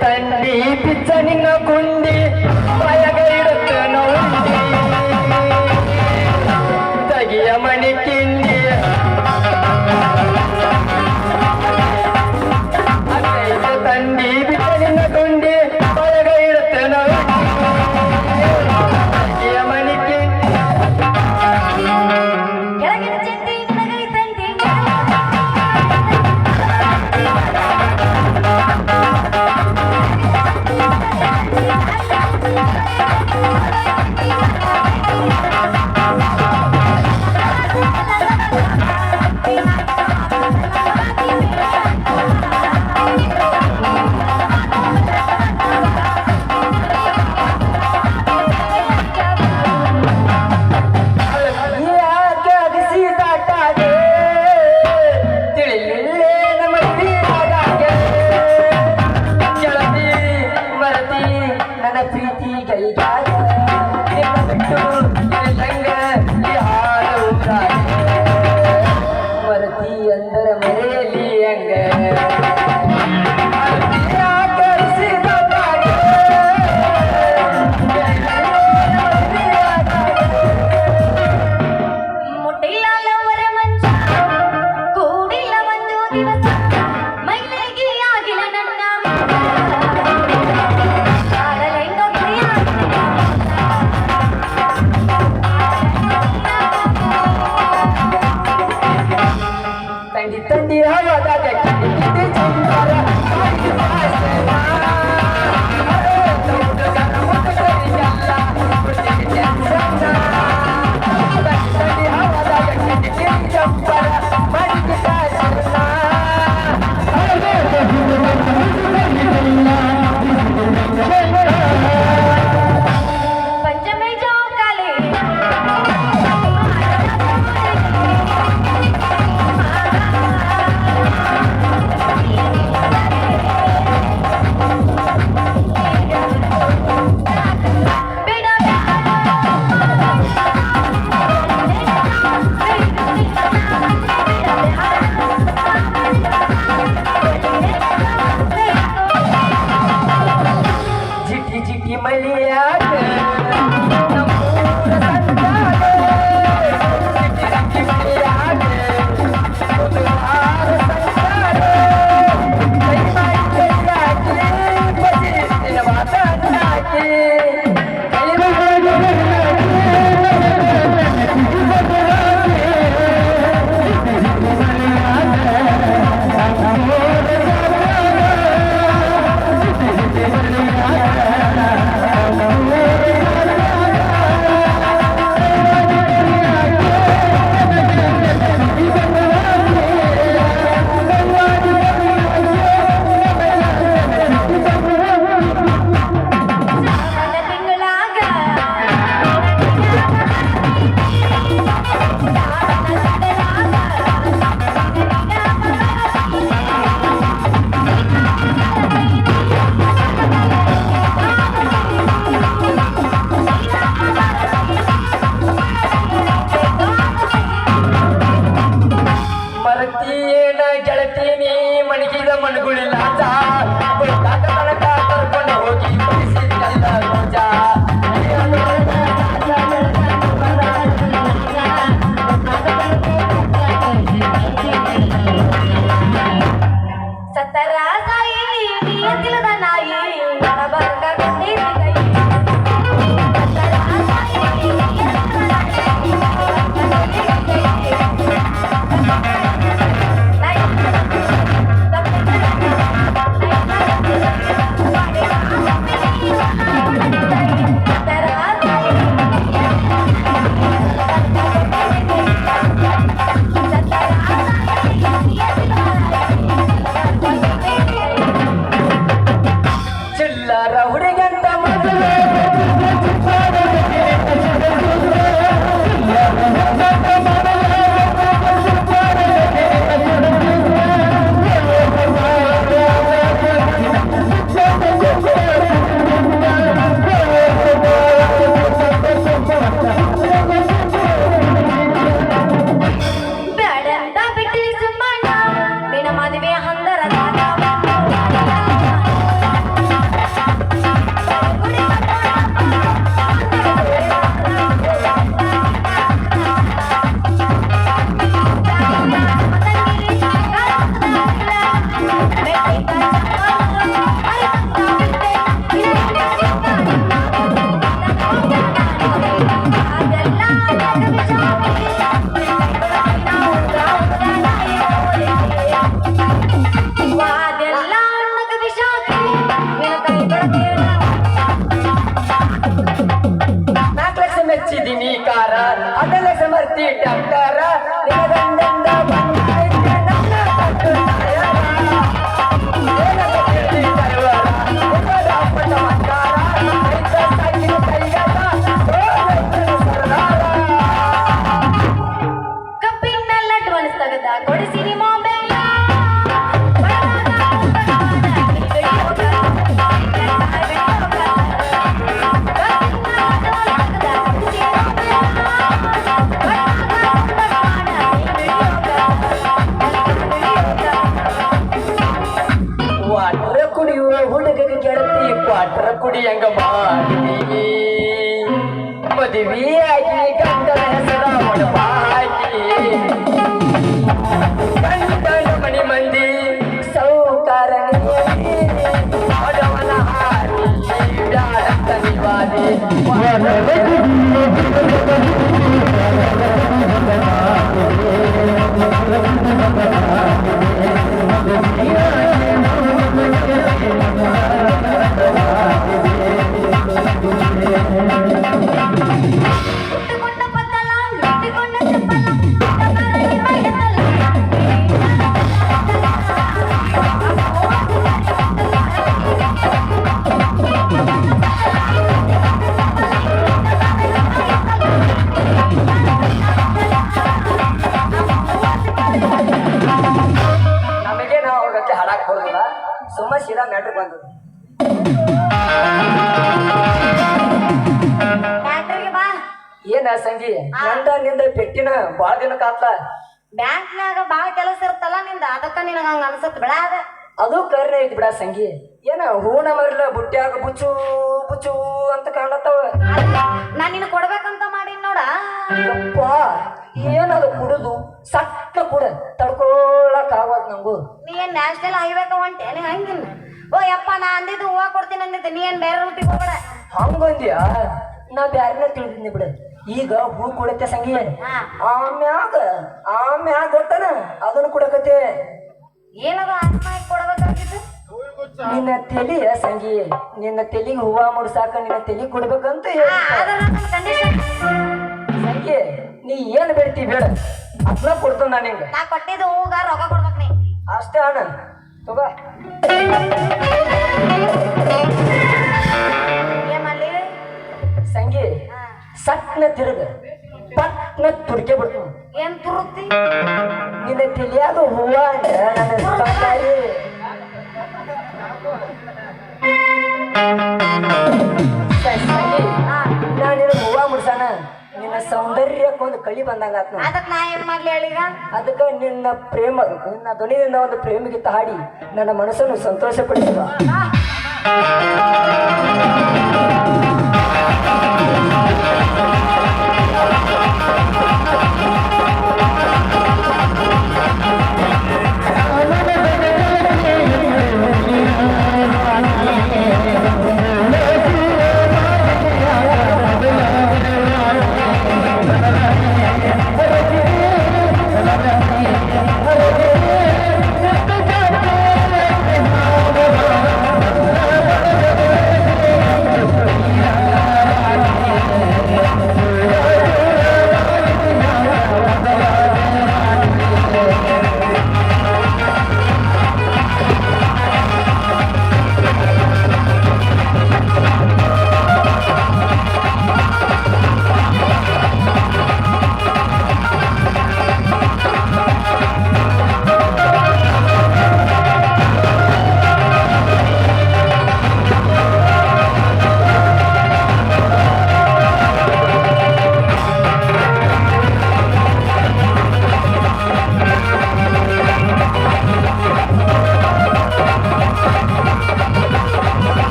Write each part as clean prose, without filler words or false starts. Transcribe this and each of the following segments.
ತಂಡಿ ಪಿಚ್ಚ ನಿನ್ನ ಕುಂಡಿ ಬಾಯಾಗ ಇಡುತ್ತ ನೋಡಿ ತಗಿಯ ಮಣಿ ಕಿಂಡಿ ತಂಡಿ ಪಿಚ್ಚ ನಿನ್ನ ಕುಂಡಿ ಬಾಯಾಗ ಇಡುತ್ತ ನೋಡಿ ತಗಿಯ ಮಣಿ ಕಿಂಡಿ ಮಾಡಿದಿ ಮದುವೆಯಾಗಿ ಗಂಡನ ಹೆಸರ ಒಡಪ ಹಾಕಿ ಗಂಡನ ಮನಿ ಮಂದಿ ಸೌಕಾರ ಬಡವನ ಹಾರಿ ಬ್ಯಾಡಂತ ನಿವಾದಿ ನಮಗೇನು ಅವ್ರ ಗತಿ ಹಾಡಾಕ್ ಹೋಗಿಲ್ಲ ಸುಮ್ಮ ಸೀದಾ ಮ್ಯಾಟ್ರ್ ಬಂದು ಬಾ ಏನ ಸಂಗಿ ನಂದ ನಿಂದ ಪೆಟ್ಟಿನ ಬಾಳ ದಿನ ಕಾತ್ಲ ಬ್ಯಾಂಕ್ನಾಗ ಬಾಳ ಕೆಲಸ ಇರುತ್ತಲ್ಲ ನಿಂದ ಅದಕ್ಕ ನಿನಗ ಹಂಗ ಅನ್ಸತ್ ಬಿಡ ಅದ ಅದು ಕರ್ನೆ ಐತಿ ಬಿಡ ಸಂಗಿ ಏನ ಹೂನ ಮರಿಲ್ಲ ಬುಟ್ಟ್ಯಾಗ ಬುಚ್ಚು ಬುಚ್ಚು ಅಂತ ಕಾಣತ್ತವ ನಾನ್ ನಿನ್ ಕೊಡ್ಬೇಕಂತ ಮಾಡೀನಿ ನೋಡ ಯಪ್ಪ ಏನದು ಕುಡುದು ಸಕ್ಕ ಕುಡ ತಡ್ಕೊಳಕ್ ಆಗವತ್ ನಂಗು ನೀ ಏನ್ ನ್ಯಾಷನಲ್ ಹೈವೇಕ ಹೊಂಟೇನಿ ಹಂಗಿನ್ ಓ ಯಪ್ಪ ನಾ ಅಂದಿದ್ದು ಹೂವ ಕೊಡ್ತೀನಿ ಅಂದಿದ್ದೆ ನೀ ಏನ್ ಬೇರೆ ರೂಟಿಗೆ ಹೋಗ್ಬೇಡ ಹಂಗಂದ್ಯಾ ನಾ ಬ್ಯಾರನ ತಿಳಿದಿನಿ ಬಿಡ ಈಗ ಹೂ ಕೊಡತ್ತೆ ಸಂಗಿ ಆಮ್ಯಾಗ ಗೊತ್ತನ ಅದನ್ನು ಕೊಡಕತ್ತೆ ಏನದು ಆತ್ಮಾಯಿ ಕೊಡ್ಬೇಕಾಗಿದ್ದು ನಿನ್ನ ತೆಲಿಯ ಸಂಗಿ ನಿನ್ನ ತೆಲಿಗೆ ಹೂವ ಮುಡ್ಸಾಕ ನಿನ್ನ ತೆಲಿ ಕೊಡ್ಬೇಕಂತ ಸಂಗಿ ನೀ ಏನ್ ಬೇಡ್ತಿ ಬೇಡ ಅದ್ನ ಕೊಡ್ತಾನ ನಾನು ನಿಂಗ ನಾ ಕೊಟ್ಟಿದ್ದು ಹೂಗ ರೊಕ್ಕ ಕೊಡ್ಬೇಕ ನೀ ಅಷ್ಟೇ ಅಣ್ಣ ತಗ ಏಮಲ್ಲಿ ಸಂಗಿ ಸಟ್ನ ತಿರುಗ ಪಟ್ನ ತುರ್ಕೆ ಬಿಡ್ತು ಏನ್ ತುರುಕ್ತಿ ನಿನ್ನ ತಿಳಿಯಾಗ ಹೂವ ಅಂದ್ರೆ ನನ್ನ ಸಂಸಾರಿ ನಾನು ಹೂವ ಮುಡ್ಸಾನ ನಿನ್ನ ಸೌಂದರ್ಯಕ್ಕೊಂದು ಕಳಿ ಬಂದಂಗ ಆತ್ ಅದಕ್ಕೆ ನಾ ಏನ್ ಮಾಡ್ಲಿ ಹೇಳೀಗ ಅದಕ್ಕೆ ನಿನ್ನ ಪ್ರೇಮ ನಿನ್ನ ಧ್ವನಿಯಿಂದ ಒಂದು ಪ್ರೇಮಿಗೀತ ಹಾಡಿ ನನ್ನ ಮನಸ್ಸನ್ನು ಸಂತೋಷಪಡಿಸುವ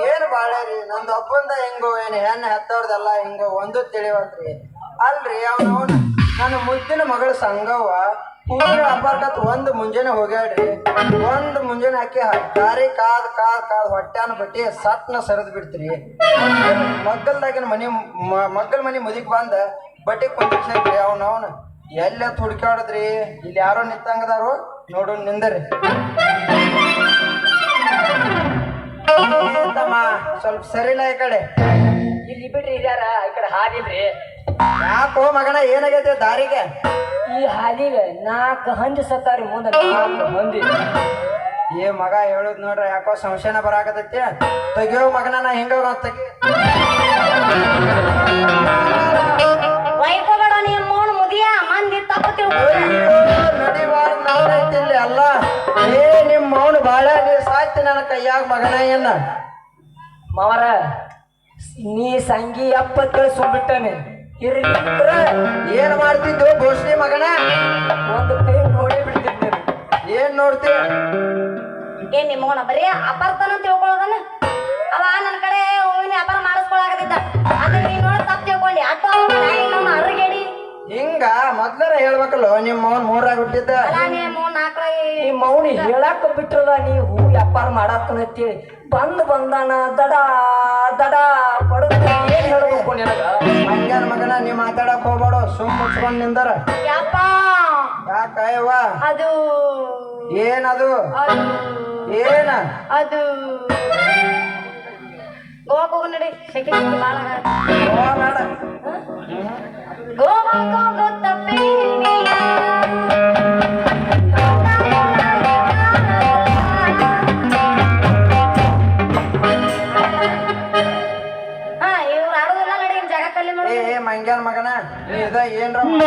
ಏನ್ ಬಾಳ್ಯಾರಿ ನಂದು ಒಬ್ಬಂದ ಹಿಂಗೋ ಏನ್ ಹೆಣ್ಣು ಹತ್ತವ್ರದಲ್ಲ ಹಿಂಗೋ ಒಂದು ತಿಳಿವಲ್ರಿ. ಅಲ್ರಿ ಅವನವನ ನನ್ನ ಮುದ್ದಿನ ಮಗಳ ಸಂಗವ್ವ ಪೂರ ಅಪಾರ್ಕತ್ ಒಂದು ಮುಂಜಾನೆ ಹೋಗ್ಯಾಡ್ರಿ. ಒಂದು ಮುಂಜಾನೆ ಹಾಕಿ ದಾರಿ ಕಾದ್ ಹೊಟ್ಯಾನ ಬಟ್ಟಿ ಸಟ್ನ ಸರಿದ್ ಬಿಡ್ತೀರಿ. ಮಗ್ಗಲ್ದಾಗಿನ ಮಗ್ಗಲ್ ಮನಿ ಮುದಿಕ್ ಬಂದ ಬಟ್ಟಿ ಕುಂದಿರ್ಸ್ರಿ. ಅವನವನ ಎಲ್ಲ ಹುಡ್ಕಾಡದ್ರಿ. ಇಲ್ಲಿ ಯಾರೋ ನಿಂತಂಗದಾರು ನೋಡು ನಿಂದರಿ. ತಮ್ಮ ಸ್ವಲ್ಪ ಸರಿಲ್ಲ ಈ ಕಡೆ. ಇಲ್ಲಿ ಬಿಡ್ರಿ ಇಲ್ಯಾರ ಈ ಕಡೆ ಹಾದಿಲ್ರಿ. ಯಾಕೋ ಮಗನ ಏನಾಗೈತೆ ದಾರಿಗೆ? ಈ ಹಾದಿಗೆ 4 ಹಂದಿ ಸತ್ತಾರಿ. ಮುಂದೆ 4 ಮಂದಿ. ಏ ಮಗ ಹೇಳುದ್ ನೋಡ್ರ ಯಾಕೋ ಸಂಶಯನ ಬರಾಕತೈತಿ. ತೆಗಿಯೋ ಮಗನ ನಾ ಹಿಂಗ ತೆಗಿ. ವೈಕೋಬೇಡ ನಿಮ್ಮ ಮುದಿಯ ಮಂದಿ ತಪ್ಪು ನಡಿಬಾರ್ದು ಅಲ್ಲ. ಏ ನಿಮ್ಮ ಮೌನ ಬಾಳ ಸಾಯ್ತಿ ನನ್ನ ಕೈಯಾಗ ಮಗನ ಏನ ಮಾವರ ನೀ ಸಂಗಿ ಅಪ್ಪ ಸುಮ್ಬಿಟ್ಟನೆ. ಏನ್ ಮಾಡ್ತಿದ್ದು ಘೋಷಣೆ ಮಗನ? ಒಂದು ಕೈ ನೋಡೇ ಬಿಡ್ತಿದ್ದೆ. ಏನ್ ನೋಡ್ತಿ? ಏನ್ ನಿಮ್ಮವನ ಬರೀ ಅಪಾರ್ತಾನ ತಿಳ್ಕೊಳ್ಳೋದನ್ನ. ಅವ ನನ್ನ ಕಡೆ ಹೂವಿನ ವ್ಯಾಪಾರ ಮಾಡಿಸ್ಕೊಳಕತ್ತಿದ್ದ. ಅದನ್ನ ನೀ ನೋಡಿ ತಪ್ಪು ತಿಳ್ಕೊಂಡಿ. ಅಟ್ಟು ಇನ್ನೊಂದು ಅರ್ಗೇಡಿ ಹಿಂಗ ಮೊದ್ಲರ ಹೇಳ್ಬೇಕಲ್ಲ ನಿಮ್ಮ ಮೌನ್ 3 ಬಿಟ್ಟಿದ್ದ. ಅಲ್ಲ ನಿಮ್ಮ 4 ಈ ಮೌನಿ ಹೇಳಾಕ ಬಿಟ್ರಲ್ಲ ನೀ ಹೂ ವ್ಯಾಪಾರ ಮಾಡಾಕನತ್ತಿ. ಬಂದಾನ ದಡ ದಡ ಪಡೆದು ಏನ್ ಹೇಳ್ಬೇಕು ನಿನಗ? ಹಂಗ್ಯಾನ ಮಗನ ನೀ ಮಾತಾಡಕ್ ಹೋಗ್ಬೇಡ. ಸುಮ್ ಮುಚ್ಕೊಂಡ್ ನಿಂದರ. ಯಾಕಯ್ಯವ್ವ? ಅದು ಏನದು? ಏನ ಅದು ಗೋವಾಕ್ ಹೋಗು ನಡಿ. ಸೆಕೆಂಡ್ ಬಾಳ ಬೇಡ. ಗೋವಾಕ್ ಹೋಗುತ್ತಪ್ಪಿ ಮಂಗ್ಯಾನ ಮಗನ ನೀದ ಏನ್ರ ನೋಡ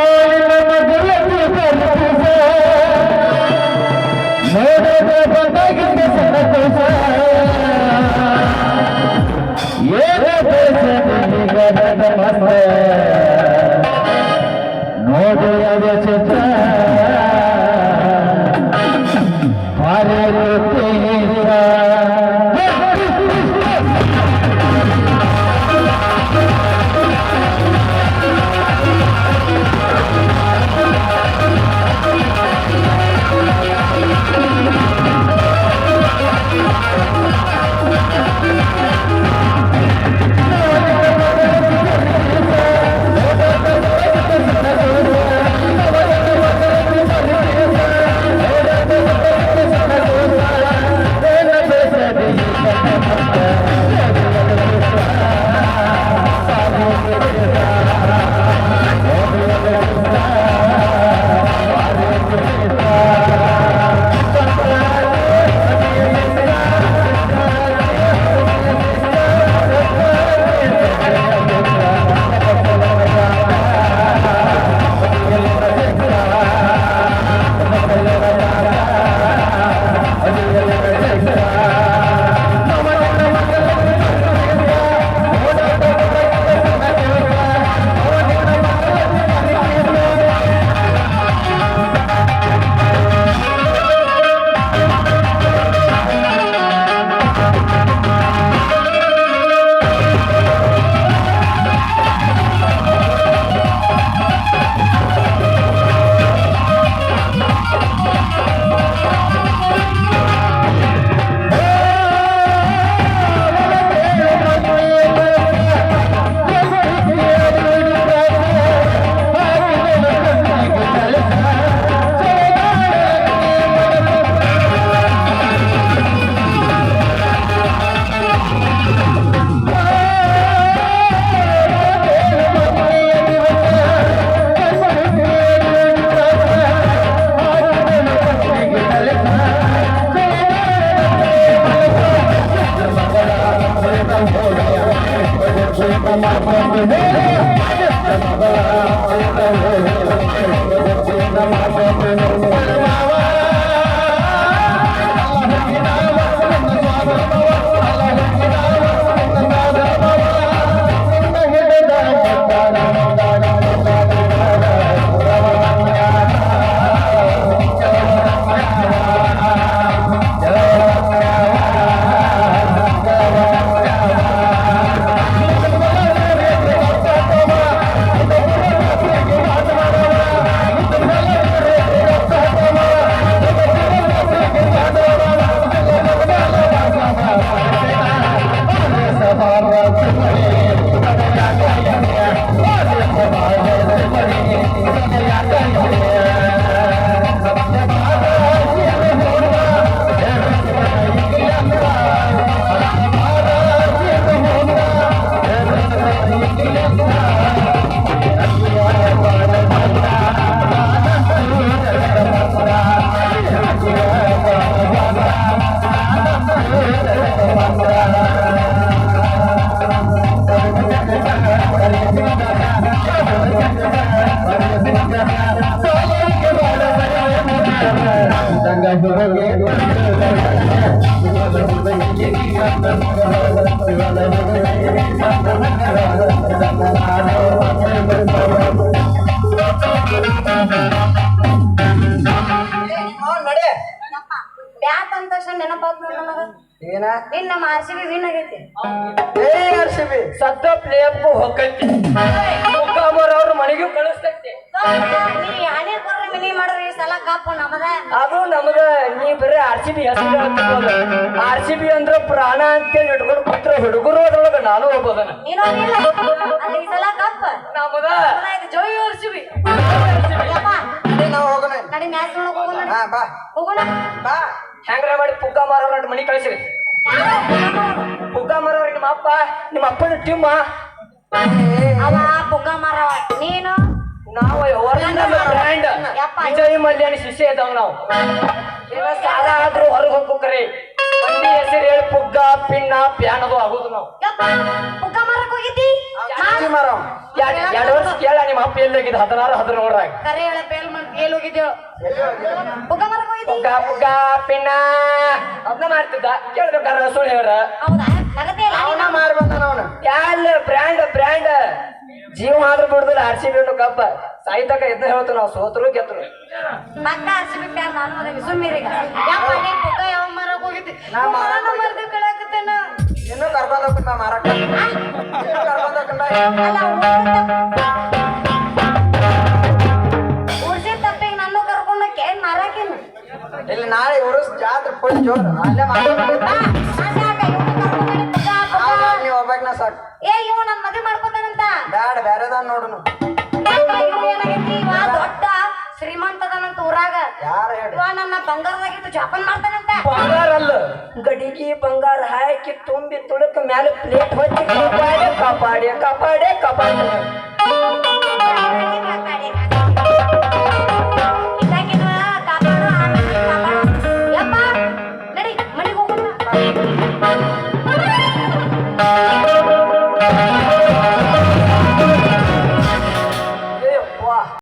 ನಡೆ ಬ್ಯಾಟ್ ಅಂದ ತಕ್ಷಣ ನೆನಪಾತ್ ನನಗ ಏನ ನಿನ್ನ ನಮ್ಮ RCB ವಿನ್ ಆಗೈತಿ RCB ಸದ್ದ ಪ್ಲೇ ಅಪ್ ಹೋಗೈತಿ ಮುಖಾಮರ್ ಅವ್ರ ಮನೆಗೂ ಕಳಿಸ್ತೈತಿ ನೀ ಹಣೆ ಕೊರ್ರೆ ಮಿನಿ ಮಾಡ್ರಿ ಈ ಸಲ ಕಪ್ ನಮದ ಅದು ನಮಗ ನೀ ಬರೀ RCB ಹೆಸರು RCB ಅಂದ್ರ ಪ್ರಾಣ ಅಂತೇಳಿ ಇಟ್ಕೊಂಡು ಕೂತ್ರ ಹುಡುಗರು ಅದ್ರೊಳಗ ನಾನು ಒಬ್ಬದನ ನೀನು ಇಲ್ಲ ಅಲ್ಲಿ ಈ ಸಲ ಕಪ್ ನಮದ ಜೋಯಿ RCB ಯಪ್ಪ ನಾವು ಹೋಗೋಣ ನಡಿ ಮ್ಯಾಚ್ ನೋಡಕ್ ಹೋಗೋಣ ಹಾ ಬಾ ಹೋಗೋಣ ಬಾ ಹೆಂಗ್ರ ಮಾಡಿ ಪುಗ್ಗ ಮಾರೋರ್ ಮನಿ ಕಳಿಸಿರಿ ಪುಗ್ಗ ಮಾರೋರ್ ನಿಮ್ಮ ಅಪ್ಪ ನಿಮ್ಮ ಅಪ್ಪನ ಟೀಮ್ ಅವ ಪುಗ್ಗ ಮಾರವ ನೀನು ನಾವು ಬ್ರ್ಯಾಂಡ್ ವಿಜಯ್ ಮಲ್ಯಾಣ ಶಿಷ್ಯ ಇದ್ದಾವ ನಾವು ಏನ ಸಾಲ ಆದ್ರೂ ಹೊರಗೆ ಹೋಗ್ಬೇಕ್ರಿ ಮಂದಿ ಹೆಸರು ಹೇಳಿ ಪುಗ್ಗ ಪಿನ್ನ ಪ್ಯಾನದು ಆಗೋದು ನಾವು ಯಪ್ಪ ಪುಗ್ಗ ಮಾರಕ್ ಹೋಗಿದ್ದಿ ಮಾರೋ 2 ವರ್ಷ ಕೇಳ ನಿಮ್ಮ ಅಪ್ಪ ಎಲ್ಲೋಗಿದ್ದು 16 ಕರೆ ಹೇಳ ಎಲ್ಲಿ ಹೋಗಿದ್ದೇಳು ಪುಗ್ಗ ಮಾರಕ್ ಹೋಗಿದ್ದಿ ಪುಗ್ಗ ಪುಗ್ಗ ಪಿನ್ನ ಅದನ್ನ ಮಾಡ್ತಿದ್ದ ಕೇಳ್ಬೇಕಾರ ಸುಳ್ಳು ಹೇಳ್ರ ಹೌದಾ ನಗತೆ ಇಲ್ಲ ಅವನ ಮಾರಿ ಬಂದಾನ ಅವನು ಯಾಲ್ ಬ್ರ್ಯಾಂಡ್ ಜೀವ ಆದ್ರೂ ಬಿಡುದಿಲ್ಲ RCB ಅನ್ನೋ ಕಪ್ಪ ಸಾಯ್ತಕ ಇದನ್ನ ಹೇಳ್ತು ನಾವು ಸೋತರು ಗೆದ್ರು ಪಕ್ಕ RCB ಫ್ಯಾನ್ ನಾನು ಅದಕ್ಕೆ ಸುಮ್ಮಿರೀಗ ಯಪ್ಪ ನೀ ಪುಗ್ಗ ಯಾವ ಮಾರಕ್ ಹೋಗಿದ್ದಿ ನಾ ಮಾರಕ್ ಹೋಗಿದ್ದೆ. ಮರ್ದು ಕಳಕತ್ತೇನ ಇನ್ನೂ ಕರ್ಕೊಂಡ್ ಹೋಗ್ತೀನಿ ಮಾರಕ್ಕ ಕರ್ಕೊಂಡ್ ಹೋಗ್ತೀನಿ ಅಲ್ಲ ಉರ್ಸಿ ತಪ್ಪಿಗೆ ನಾನು ಕರ್ಕೊಂಡಕ್ಕೆ ಏನ್ ಮಾರಾಕಿನ ಇಲ್ಲಿ ನಾಳೆ ಉರುಸ್ ಜಾತ್ರೆ ಫುಲ್ ಜೋರ್ ಅಲ್ಲೇ ಮಾಡ್ಕೊಂಡು ಬಾ ಅದೇ ಆಗ ಇವ್ನು ಕರ್ಕೊಂಡ್ ಪುಗ್ಗ ನೀವು ಹೋಗ್ಬೇಕನ ಸಾಕು ಏ ಇವ ನನ್ ಮದ್ವೆ ಮಾಡ್ಕೋತಾನಂತ ಬ್ಯಾಡ ಬ್ಯಾರೆದಾನ್ ನೋಡುನು ಯಾಕ ಇವ ಏನಾಗೈತಿ ಇವ ದೊಡ್ಡ ಶ್ರೀಮಂತದನಂತ ಊರಾಗ ಯಾರು ಹೇಳಿ ಇವ ನನ್ನ ಬಂಗಾರದಾಗಿತ್ತು ಜಾಪನ್ ಮಾಡ್ತಾನಂತ ಬಂಗಾರ ಅಲ್ಲ ಗಡಿಗೆ ಬಂಗಾರ ಹಾಕಿ ತುಂಬಿ ತುಳುಕ ಮೇಲೆ ಪ್ಲೇಟ್ ಹಚ್ಚಿ ಕಾಪಾಡೆ